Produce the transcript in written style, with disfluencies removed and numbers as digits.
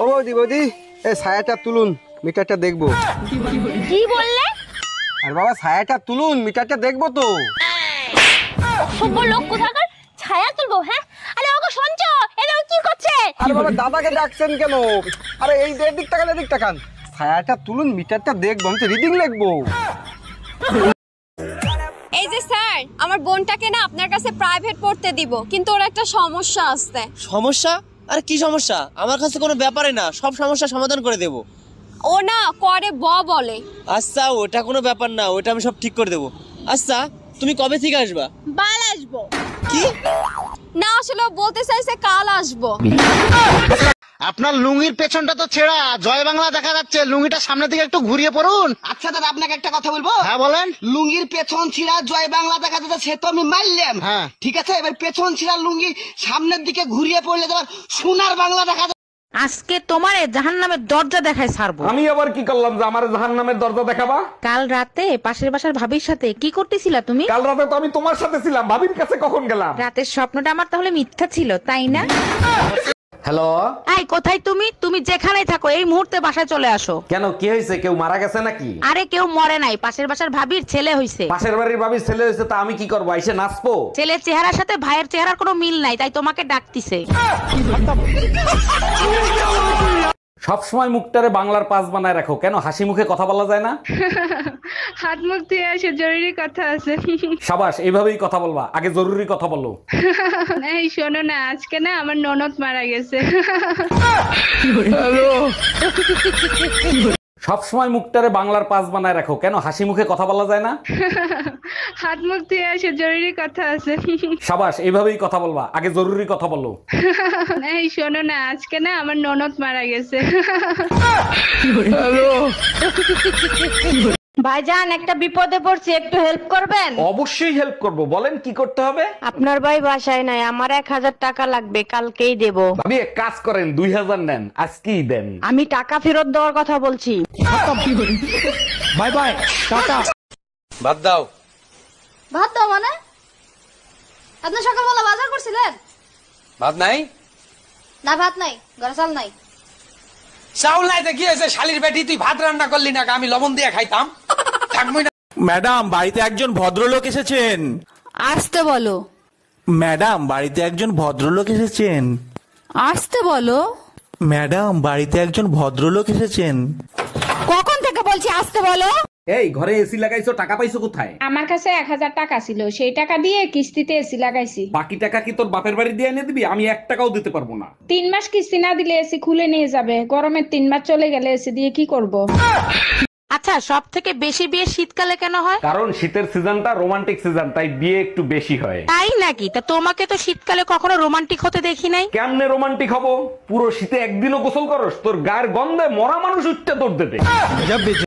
ও বৌদি বৌদি, এই ছায়াটা তুলুন, মিটারটা দেখবো। কি বললে? আর বাবা ছায়াটা তুলুন, মিটারটা দেখবো তো। সভ্য লোক কোথাকার, ছায়া তুলবো? হ্যাঁ, আরে ওগো শুনছো, এটা কি করছে? আরে বাবা দাদাকে ডাকছেন কেন? আরে এই এদিক তাকান, এদিক তাকান। ছায়াটা তুলুন, মিটারটা দেখবো, আমি তো রিডিং লিখবো। এই যে স্যার, আমার বোনটাকে না আপনার কাছে প্রাইভেট পড়তে দিব, কিন্তু ওর একটা সমস্যা আছে। সমস্যা? আরে কি সমস্যা? আমার কাছে কোনো ব্যাপারই না, সব সমস্যা সমাধান করে দেব। ও না করে বলে। আচ্ছা ওটা কোনো ব্যাপার না, ওটা আমি সব ঠিক করে দেবো। আচ্ছা তুমি কবে থেকে আসবা? বাল আসবো। কি না আসলে ও বলতে চাইছে কাল আসবো। আপনার লুঙ্গির পেছনটা তো ছেঁড়া, জয় বাংলা দেখা যাচ্ছে, লুঙ্গিটা সামনের দিকে একটু ঘুরিয়ে পড়ুন। আচ্ছা দাদা, আপনাকে একটা কথা বলবো। হ্যাঁ বলেন। লুঙ্গির পেছন ছিঁড়া জয় বাংলা দেখা যাচ্ছে, সে তো আমি মারলাম। হ্যাঁ ঠিক আছে, এবার পেছন ছিঁড়া লুঙ্গি সামনের দিকে ঘুরিয়ে পড়লে তোমার সোনার বাংলা দেখা যাচ্ছে। আজকে তোমারে জাহান্নামের দরজা দেখায় ছাড়বো। আমি আবার কি করলাম যে আমার জাহান্নামের দরজা দেখাবা? কাল রাতে পাশের বাসার ভাবির সাথে কি করতেছিলা তুমি? কাল রাতে তো আমি তোমার সাথে ছিলাম, ভাবির কাছে কখন গেলাম? রাতের স্বপ্নটা আমার তাহলে মিথ্যা ছিল, তাই না? হ্যালো, এই কোথায় তুমি? তুমি যেখানেই থাকো এই মুহূর্তে বাসায় চলে আসো। কেন কি হয়েছে? কেউ মারা গেছে নাকি? আরে কেউ মরে নাই, পাশের বাসার ভাবির ছেলে হইছে। পাশের বাড়ির ভাবির ছেলে হয়েছে, তা আমি কি করবো? এসে নাচবো? ছেলের চেহারার সাথে ভাইয়ের চেহারার কোনো মিল নাই, তাই তোমাকে ডাকতিছে। সবসময় মুখটারে বাংলার পাস বানায় রাখো, কেন হাসি মুখে কথা বলা যায় না? হাত মুখ ধুয়ে আসে, জরুরি কথা আছে। সাবাস, এইভাবেই কথা বলবা, আগে জরুরি কথা বলো। এই শোনো না, আজকে না আমার ননদ মারা গেছে। সবসময় মুখটারে বাংলার পাস বানায় রাখো, কেন হাসি মুখে কথা বলা যায় না? হাত মুখ ধুয়ে আসে, জরুরি কথা আছে। সাবাস, এইভাবেই কথা বলবা, আগে জরুরি কথা বলো। এই শোনো না, আজকে না আমার ননদ মারা গেছে। ভাইজান একটা বিপদে পড়ছি, একটু হেল্প করবেন? অবশ্যই হেল্প করব, বলেন কি করতে হবে? আপনার ভাই বাসায় নাই, আমার 1000 টাকা লাগবে, কালকেই দেব। ভাবি এক কাজ করেন, 2000 নেন, আজকেই দেন। আমি টাকা ফেরত দেওয়ার কথা বলছি। Bye bye, tata. বাদ দাও। ভাত দাও মানে? আপনি সকালবেলা বাজার করছিলেন? ভাত নাই? না ভাত নাই, ঘরে চাল নাই। চাউল নাই তো কি হয়েছে? শালির বেটি তুই ভাত রান্না করলি না, আমি লবণ দিয়ে খাইতাম। থাকবই না। ম্যাডাম বাড়িতে একজন ভদ্রলোক এসেছেন। আসতে বলো। ম্যাডাম বাড়িতে একজন ভদ্রলোক এসেছেন। আসতে বলো। ম্যাডাম বাড়িতে একজন ভদ্রলোক এসেছেন। কখন থেকে বলছি আসতে বলো? এই ঘরে এসি লাগাইছো, টাকা পাইছো কোথায়? আমার কাছে 1000 টাকা ছিল, সেই টাকা দিয়ে কিস্তিতে এসি লাগাইছি। বাকি টাকা কি তোর বাপের বাড়ি দিয়ে এনে দিবি? আমি 1 টাকাও দিতে পারবো না। 3 মাস কিস্তি না দিলে এসি খুলে নিয়ে যাবে, গরমের 3 মাস চলে গেলে এসি দিয়ে কি করব? আচ্ছা, সব থেকে বেশি বিয়ে শীতকালে কেন হয়? কারণ শীতের সিজনটা রোমান্টিক সিজন, তাই বিয়ে একটু বেশি হয়। তাই নাকি? তা তোমাকে তো শীতকালে কখনো রোমান্টিক হতে দেখি নাই। কেমনে রোমান্টিক হবো? পুরো শীতে একদিনও গোসল করস? তোর গায়ের গন্ধে মরা মানুষ উঠতে তোর দেবে।